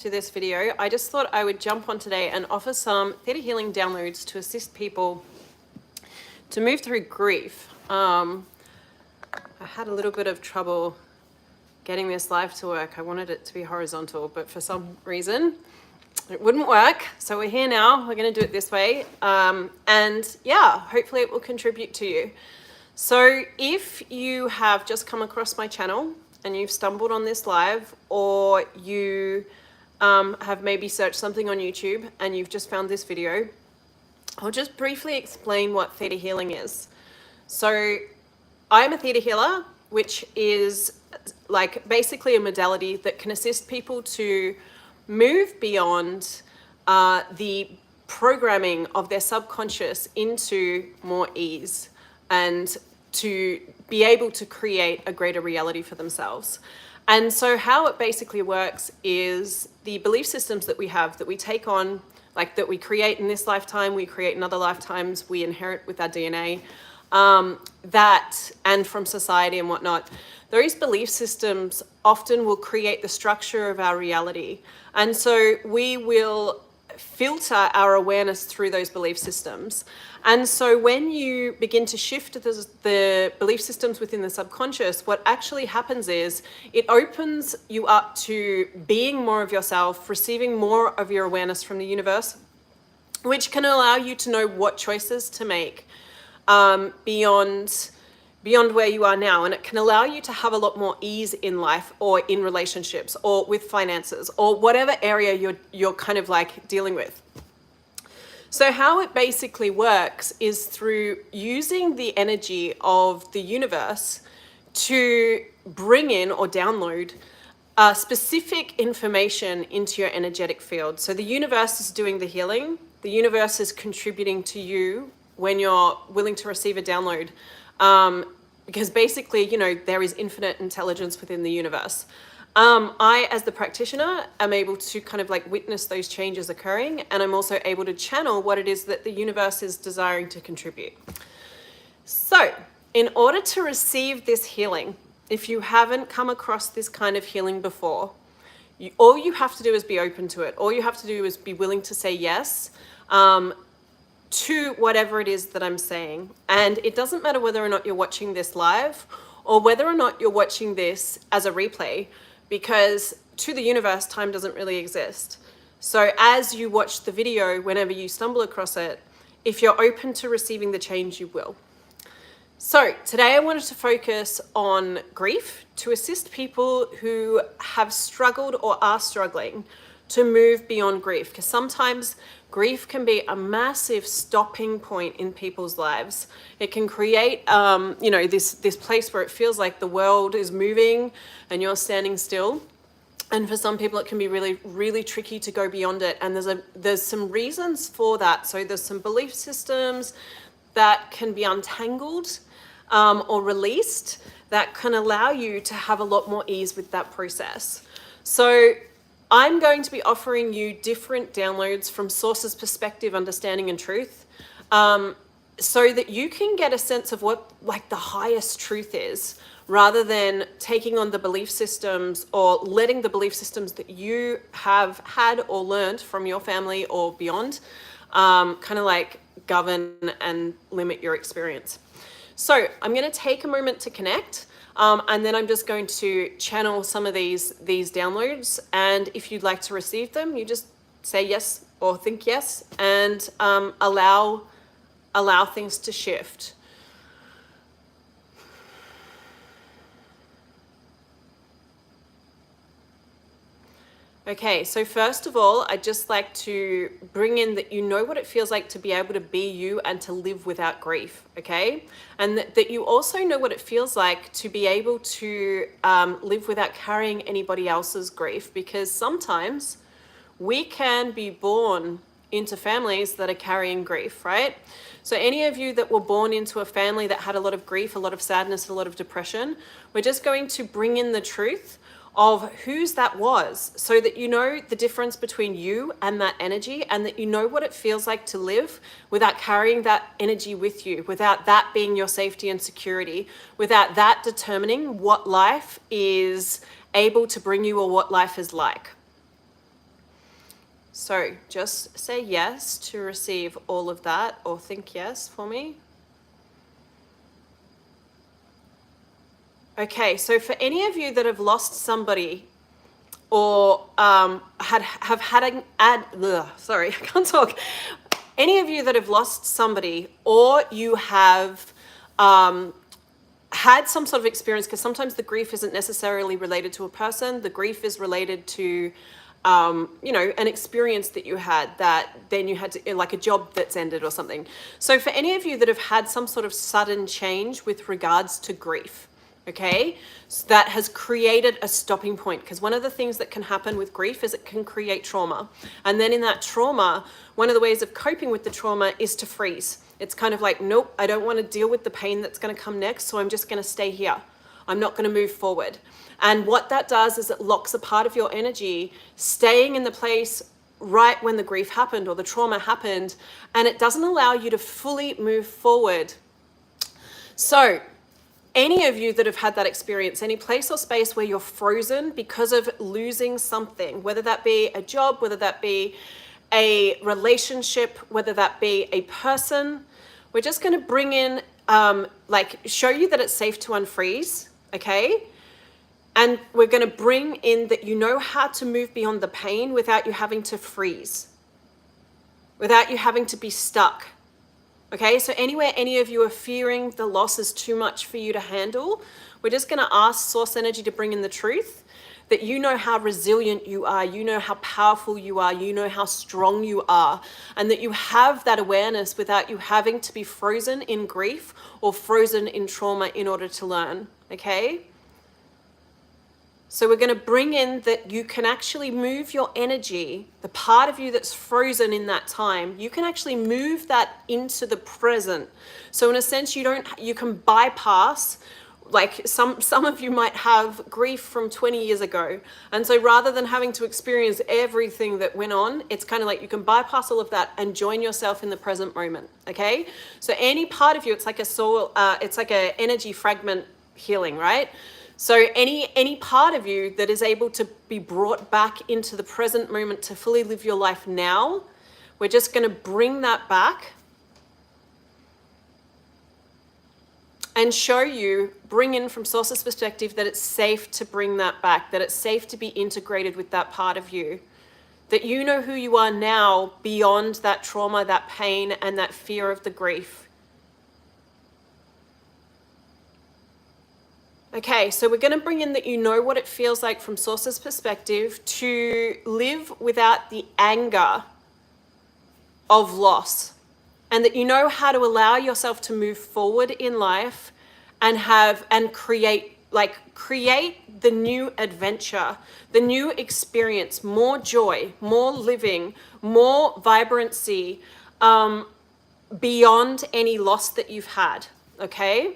to this video. I just thought I would jump on today and offer some Theta Healing downloads to assist people to move through grief. I had a little bit of trouble getting this live to work. I wanted it to be horizontal, but for some reason it wouldn't work. So we're here now. We're going to do it this way. And yeah, hopefully it will contribute to you. So if you have just come across my channel and you've stumbled on this live, or you have maybe searched something on YouTube and you've just found this video, I'll just briefly explain what Theta Healing is. So I'm a Theta Healer, which is like basically a modality that can assist people to move beyond the programming of their subconscious into more ease and to be able to create a greater reality for themselves. And so how it basically works is the belief systems that we have, that we take on, like that we create in this lifetime, we create in other lifetimes, we inherit with our DNA, that, and from society and whatnot, those belief systems often will create the structure of our reality. And so we will filter our awareness through those belief systems. And so when you begin to shift the belief systems within the subconscious, what actually happens is it opens you up to being more of yourself, receiving more of your awareness from the universe, which can allow you to know what choices to make beyond where you are now. And it can allow you to have a lot more ease in life, or in relationships, or with finances, or whatever area you're kind of like dealing with. So how it basically works is through using the energy of the universe to bring in or download specific information into your energetic field. So the universe is doing the healing. The universe is contributing to you when you're willing to receive a download. Because basically, you know, there is infinite intelligence within the universe. I, as the practitioner, am able to kind of like witness those changes occurring, and I'm also able to channel what it is that the universe is desiring to contribute. So, in order to receive this healing, if you haven't come across this kind of healing before, all you have to do is be open to it. All you have to do is be willing to say yes to whatever it is that I'm saying. And it doesn't matter whether or not you're watching this live or whether or not you're watching this as a replay, because to the universe, time doesn't really exist. So as you watch the video, whenever you stumble across it, if you're open to receiving the change, you will. So today I wanted to focus on grief to assist people who have struggled or are struggling to move beyond grief, because sometimes grief can be a massive stopping point in people's lives. It can create, you know, this place where it feels like the world is moving and you're standing still. And for some people, it can be really, really tricky to go beyond it. And there's some reasons for that. So there's some belief systems that can be untangled or released that can allow you to have a lot more ease with that process. So I'm going to be offering you different downloads from Source's perspective, understanding, and truth, so that you can get a sense of what like the highest truth is, rather than taking on the belief systems or letting the belief systems that you have had or learned from your family or beyond kind of like govern and limit your experience. So I'm going to take a moment to connect. And then I'm just going to channel some of these downloads. And if you'd like to receive them, you just say yes or think yes, and allow things to shift. Okay, so first of all, I'd just like to bring in that you know what it feels like to be able to be you and to live without grief, okay? And that you also know what it feels like to be able to live without carrying anybody else's grief, because sometimes we can be born into families that are carrying grief, right? So any of you that were born into a family that had a lot of grief, a lot of sadness, a lot of depression, we're just going to bring in the truth of whose that was, so that you know the difference between you and that energy, and that you know what it feels like to live without carrying that energy with you, without that being your safety and security, without that determining what life is able to bring you or what life is like. So just say yes to receive all of that, or think yes for me. Okay, so for any of you that have lost somebody, or have had sorry, I can't talk. Any of you that have lost somebody, or you have had some sort of experience, because sometimes the grief isn't necessarily related to a person. The grief is related to an experience that you had, that then you had to, like a job that's ended or something. So for any of you that have had some sort of sudden change with regards to grief, okay, so that has created a stopping point, because one of the things that can happen with grief is it can create trauma. And then in that trauma, one of the ways of coping with the trauma is to freeze. It's kind of like, nope, I don't want to deal with the pain that's going to come next, so I'm just going to stay here. I'm not going to move forward. And what that does is it locks a part of your energy staying in the place right when the grief happened or the trauma happened, and it doesn't allow you to fully move forward. So any of you that have had that experience, any place or space where you're frozen because of losing something, whether that be a job, whether that be a relationship, whether that be a person, we're just going to bring in, show you that it's safe to unfreeze, okay? And we're going to bring in that you know how to move beyond the pain without you having to freeze, without you having to be stuck. Okay, so anywhere any of you are fearing the loss is too much for you to handle, we're just going to ask Source Energy to bring in the truth that you know how resilient you are, you know how powerful you are, you know how strong you are, and that you have that awareness without you having to be frozen in grief or frozen in trauma in order to learn, okay? So we're going to bring in that you can actually move your energy, the part of you that's frozen in that time, you can actually move that into the present. So in a sense, you can bypass, like some of you might have grief from 20 years ago. And so rather than having to experience everything that went on, it's kind of like you can bypass all of that and join yourself in the present moment, okay? So any part of you, it's like a soul, it's like an energy fragment healing, right? So any part of you that is able to be brought back into the present moment to fully live your life now, we're just going to bring that back and show you, bring in from Source's perspective that it's safe to bring that back, that it's safe to be integrated with that part of you, that you know who you are now beyond that trauma, that pain, and that fear of the grief. Okay, so we're going to bring in that you know what it feels like from Source's perspective to live without the anger of loss, and that you know how to allow yourself to move forward in life and create the new adventure, the new experience, more joy, more living, more vibrancy, beyond any loss that you've had, okay?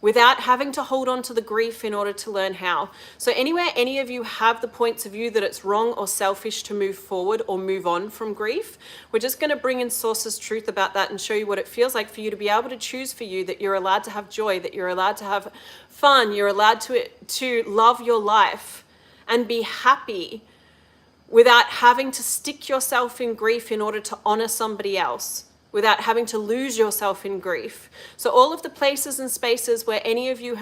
Without having to hold on to the grief in order to learn how. So anywhere any of you have the points of view that it's wrong or selfish to move forward or move on from grief, we're just going to bring in Source's truth about that and show you what it feels like for you to be able to choose for you, that you're allowed to have joy, that you're allowed to have fun, you're allowed to love your life and be happy without having to stick yourself in grief in order to honor somebody else, without having to lose yourself in grief. So all of the places and spaces where any of you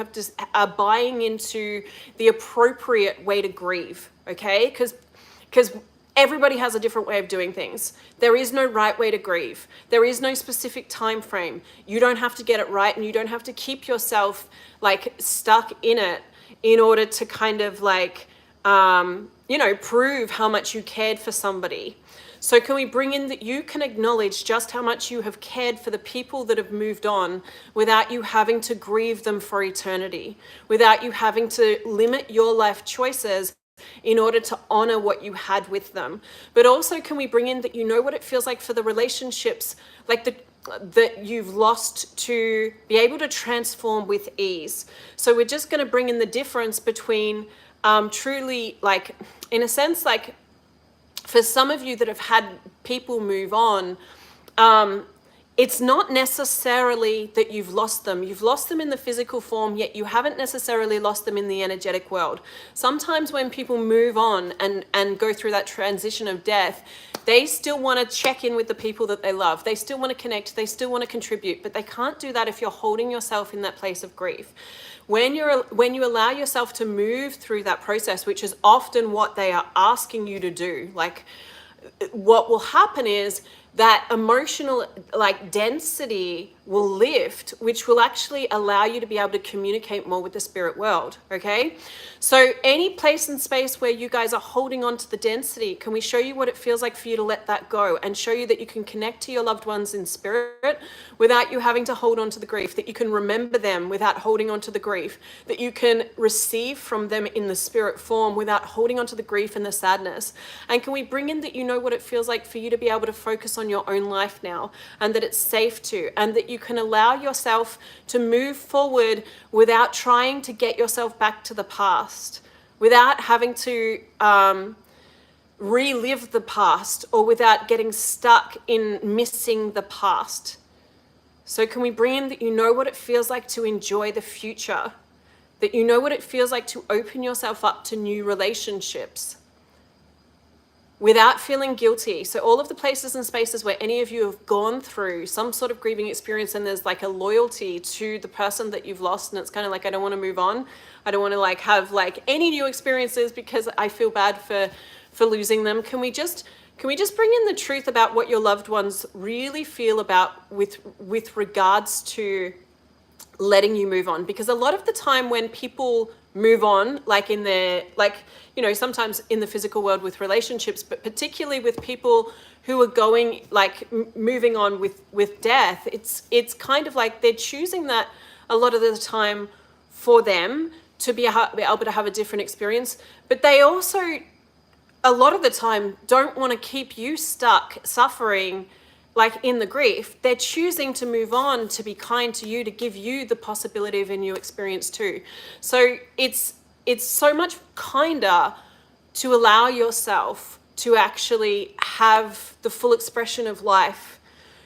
are buying into the appropriate way to grieve, okay? Because everybody has a different way of doing things. There is no right way to grieve. There is no specific time frame. You don't have to get it right, and you don't have to keep yourself like stuck in it in order to kind of prove how much you cared for somebody. So can we bring in that you can acknowledge just how much you have cared for the people that have moved on without you having to grieve them for eternity, without you having to limit your life choices in order to honor what you had with them. But also can we bring in that you know what it feels like for the relationships that you've lost to be able to transform with ease. So we're just going to bring in the difference between truly, like, in a sense, like, for some of you that have had people move on, it's not necessarily that you've lost them. You've lost them in the physical form, yet you haven't necessarily lost them in the energetic world. Sometimes when people move on and go through that transition of death, they still want to check in with the people that they love. They still want to connect. They still want to contribute, but they can't do that if you're holding yourself in that place of grief. When you allow yourself to move through that process, which is often what they are asking you to do, like what will happen is that emotional density will lift, which will actually allow you to be able to communicate more with the spirit world. Okay, so any place and space where you guys are holding on to the density, can we show you what it feels like for you to let that go and show you that you can connect to your loved ones in spirit without you having to hold on to the grief, that you can remember them without holding on to the grief, that you can receive from them in the spirit form without holding on to the grief and the sadness? And can we bring in that you know what it feels like for you to be able to focus on your own life now, and that it's safe to, and that you can allow yourself to move forward without trying to get yourself back to the past, without having to relive the past, or without getting stuck in missing the past. So can we bring in that you know what it feels like to enjoy the future, that you know what it feels like to open yourself up to new relationships without feeling guilty? So all of the places and spaces where any of you have gone through some sort of grieving experience and there's like a loyalty to the person that you've lost, and it's kind of like, I don't want to move on. I don't want to like have like any new experiences because I feel bad for losing them. Can we just bring in the truth about what your loved ones really feel about with regards to letting you move on? Because a lot of the time when people move on, like in their, like, you know, sometimes in the physical world with relationships, but particularly with people who are going, like moving on with death, it's kind of like they're choosing that a lot of the time for them to be able to have a different experience. But they also, a lot of the time, don't want to keep you stuck suffering like in the grief. They're choosing to move on, to be kind to you, to give you the possibility of a new experience too. So it's so much kinder to allow yourself to actually have the full expression of life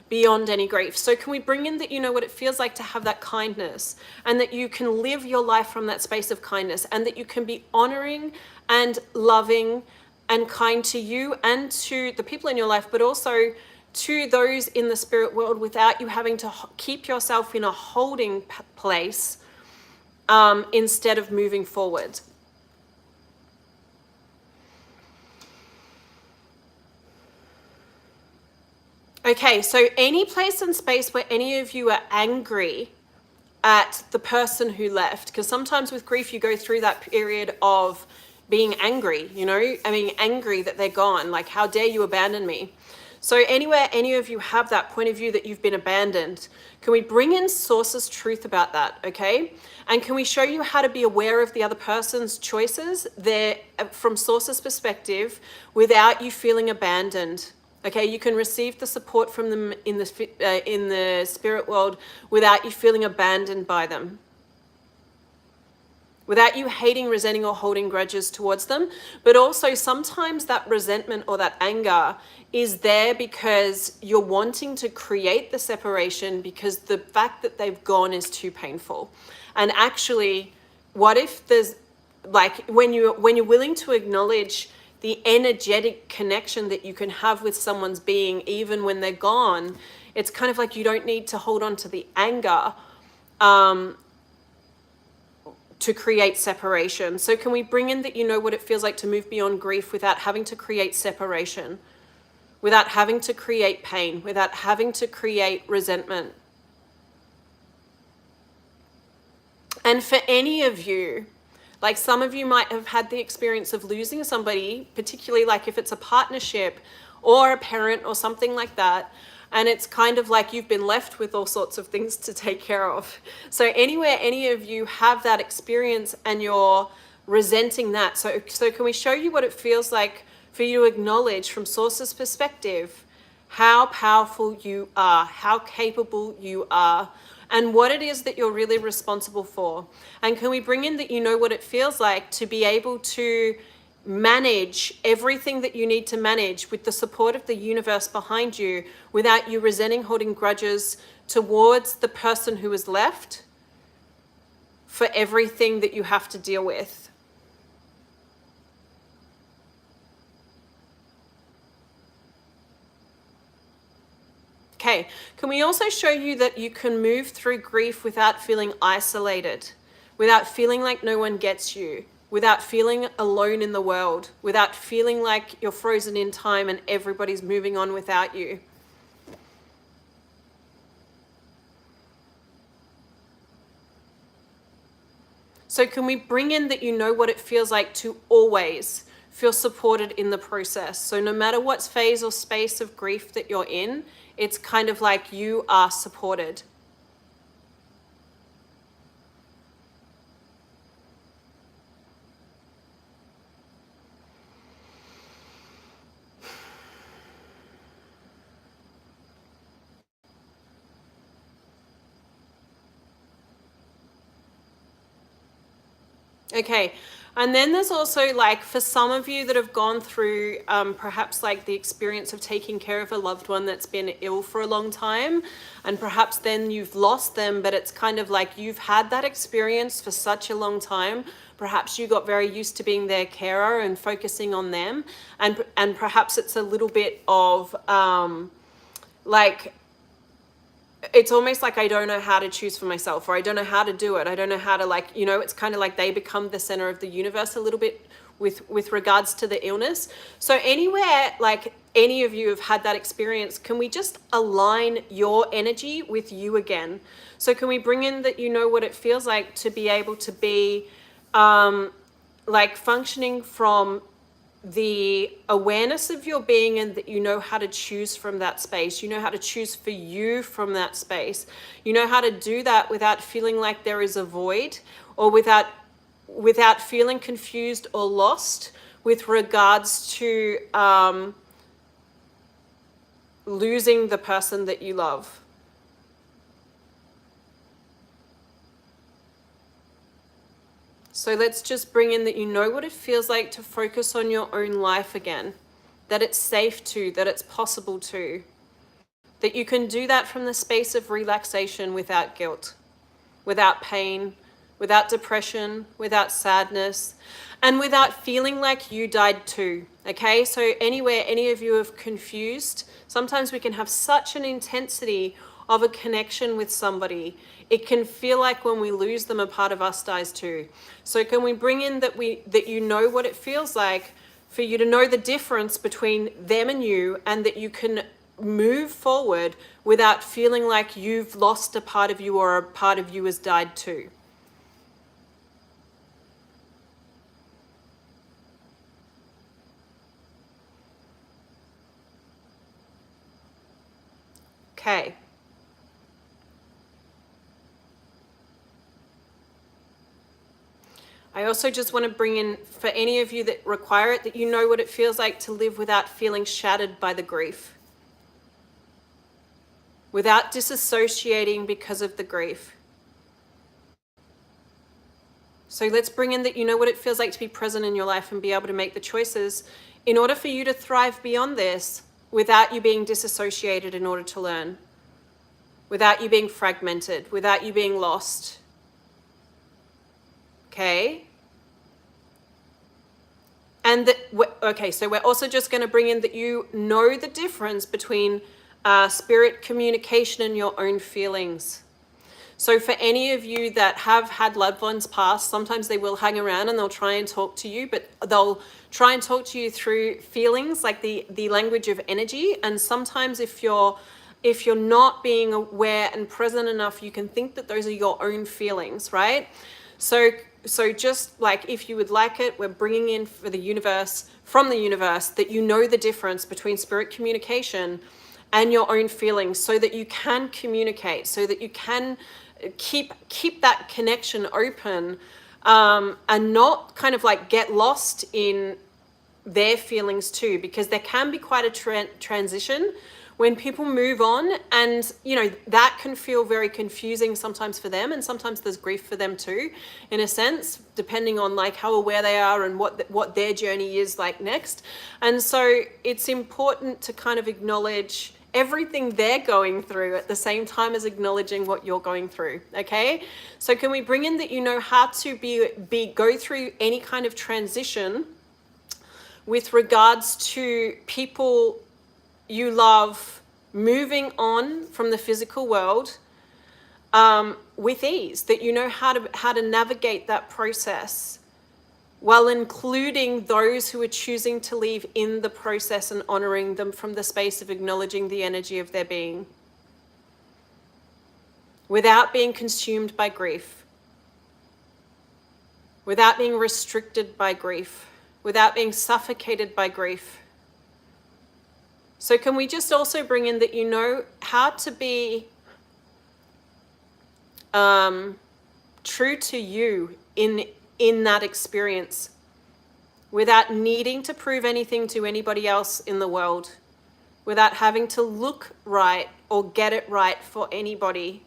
beyond any grief. So can we bring in that you know what it feels like to have that kindness, and that you can live your life from that space of kindness, and that you can be honoring and loving and kind to you and to the people in your life, but also to those in the spirit world, without you having to keep yourself in a holding place instead of moving forward. Okay, so any place and space where any of you are angry at the person who left, because sometimes with grief you go through that period of being angry, you know, I mean, angry that they're gone, like, how dare you abandon me? So anywhere any of you have that point of view that you've been abandoned, can we bring in Source's truth about that, okay? And can we show you how to be aware of the other person's choices there from Source's perspective without you feeling abandoned? Okay, you can receive the support from them in the spirit world without you feeling abandoned by them, without you hating, resenting, or holding grudges towards them. But also sometimes that resentment or that anger is there because you're wanting to create the separation because the fact that they've gone is too painful. And actually, what if there's, like, when you're willing to acknowledge the energetic connection that you can have with someone's being even when they're gone, it's kind of like you don't need to hold on to the anger to create separation. So can we bring in that you know what it feels like to move beyond grief without having to create separation, without having to create pain, without having to create resentment? And for any of you, like some of you might have had the experience of losing somebody, particularly like if it's a partnership or a parent or something like that, and it's kind of like you've been left with all sorts of things to take care of. So anywhere any of you have that experience and you're resenting that, so can we show you what it feels like for you to acknowledge from Source's perspective how powerful you are, how capable you are, and what it is that you're really responsible for? And can we bring in that you know what it feels like to be able to manage everything that you need to manage with the support of the universe behind you, without you resenting, holding grudges towards the person who is left for everything that you have to deal with. Okay, can we also show you that you can move through grief without feeling isolated, without feeling like no one gets you, without feeling alone in the world, without feeling like you're frozen in time and everybody's moving on without you? So can we bring in that you know what it feels like to always feel supported in the process? So no matter what phase or space of grief that you're in, it's kind of like you are supported. Okay, and then there's also, like, for some of you that have gone through perhaps like the experience of taking care of a loved one that's been ill for a long time, and perhaps then you've lost them, but it's kind of like you've had that experience for such a long time. Perhaps you got very used to being their carer and focusing on them, and perhaps it's a little bit of like, it's almost like I don't know how to choose for myself, or I don't know how to do it. I don't know how to, like, you know, it's kind of like they become the center of the universe a little bit with regards to the illness. So anywhere, like, any of you have had that experience, can we just align your energy with you again? So can we bring in that you know what it feels like to be able to be like functioning from the awareness of your being, and that you know how to choose from that space. You know how to choose for you from that space. You know how to do that without feeling like there is a void, or without feeling confused or lost with regards to losing the person that you love. So let's just bring in that you know what it feels like to focus on your own life again, that it's safe to, that it's possible to, that you can do that from the space of relaxation without guilt, without pain, without depression, without sadness, and without feeling like you died too. Okay, so anywhere any of you have confused, sometimes we can have such an intensity of a connection with somebody, it can feel like when we lose them, a part of us dies too. So can we bring in that you know what it feels like for you to know the difference between them and you, and that you can move forward without feeling like you've lost a part of you, or a part of you has died too. Okay. I also just want to bring in, for any of you that require it, that you know what it feels like to live without feeling shattered by the grief, without disassociating because of the grief. So let's bring in that you know what it feels like to be present in your life and be able to make the choices in order for you to thrive beyond this, without you being disassociated in order to learn, without you being fragmented, without you being lost. Okay. And okay, so we're also just going to bring in that you know the difference between spirit communication and your own feelings. So for any of you that have had loved ones pass, sometimes they will hang around and they'll try and talk to you, but they'll try and talk to you through feelings, like the language of energy. And sometimes if you're not being aware and present enough, you can think that those are your own feelings, right? So just like, if you would like it, we're bringing in from the universe that you know the difference between spirit communication and your own feelings, so that you can communicate, so that you can keep that connection open, and not kind of like get lost in their feelings too, because there can be quite a transition when people move on, and you know, that can feel very confusing sometimes for them, and sometimes there's grief for them too, in a sense, depending on like how aware they are and what their journey is like next. And so it's important to kind of acknowledge everything they're going through at the same time as acknowledging what you're going through. Okay, so can we bring in that you know how to go through any kind of transition with regards to people you love moving on from the physical world with ease, that you know how to navigate that process while including those who are choosing to leave in the process and honoring them from the space of acknowledging the energy of their being, without being consumed by grief, without being restricted by grief, without being suffocated by grief. So can we just also bring in that you know how to be true to you in that experience, without needing to prove anything to anybody else in the world, without having to look right or get it right for anybody.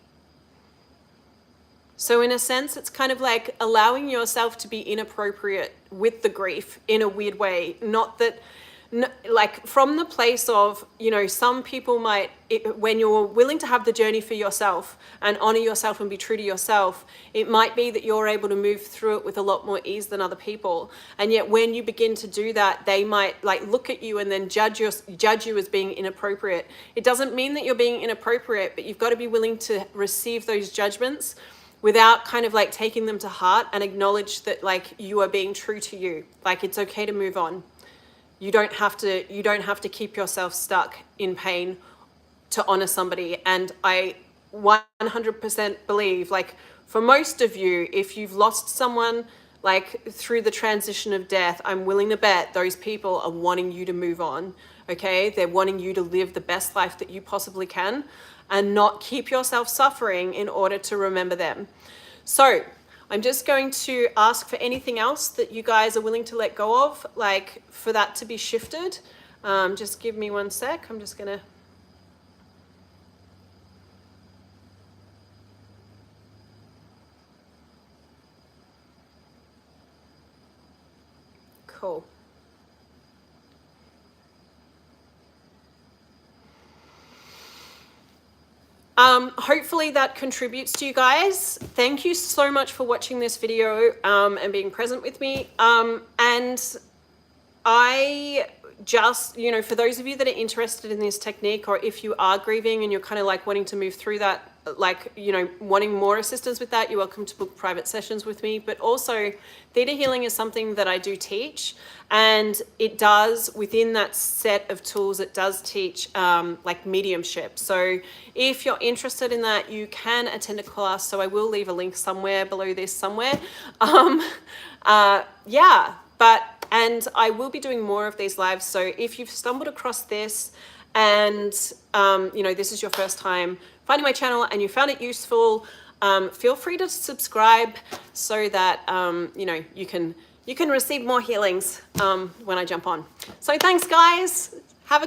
So in a sense, it's kind of like allowing yourself to be inappropriate with the grief in a weird way. Not that, like from the place of, you know, some people might, when you're willing to have the journey for yourself and honor yourself and be true to yourself, it might be that you're able to move through it with a lot more ease than other people. And yet when you begin to do that, they might like look at you and then judge you as being inappropriate. It doesn't mean that you're being inappropriate, but you've got to be willing to receive those judgments without kind of like taking them to heart, and acknowledge that like you are being true to you. Like it's okay to move on. You don't have to keep yourself stuck in pain to honor somebody. And I 100% believe, like for most of you, if you've lost someone like through the transition of death, I'm willing to bet those people are wanting you to move on. Okay, they're wanting you to live the best life that you possibly can and not keep yourself suffering in order to remember them. So I'm just going to ask for anything else that you guys are willing to let go of, like for that to be shifted. Just give me 1 sec. I'm just gonna. Cool. Hopefully that contributes to you guys. Thank you so much for watching this video and being present with me. And I just, you know, for those of you that are interested in this technique, or if you are grieving and you're kind of like wanting to move through that, like, you know, wanting more assistance with that, you're welcome to book private sessions with me. But also Theta Healing is something that I do teach, and it does, within that set of tools, it does teach like mediumship. So if you're interested in that, you can attend a class. So I will leave a link somewhere below this somewhere. Yeah, and I will be doing more of these lives. So if you've stumbled across this and, you know, this is your first time finding my channel and you found it useful, feel free to subscribe so that, you know, you can receive more healings when I jump on. So thanks, guys. Have a good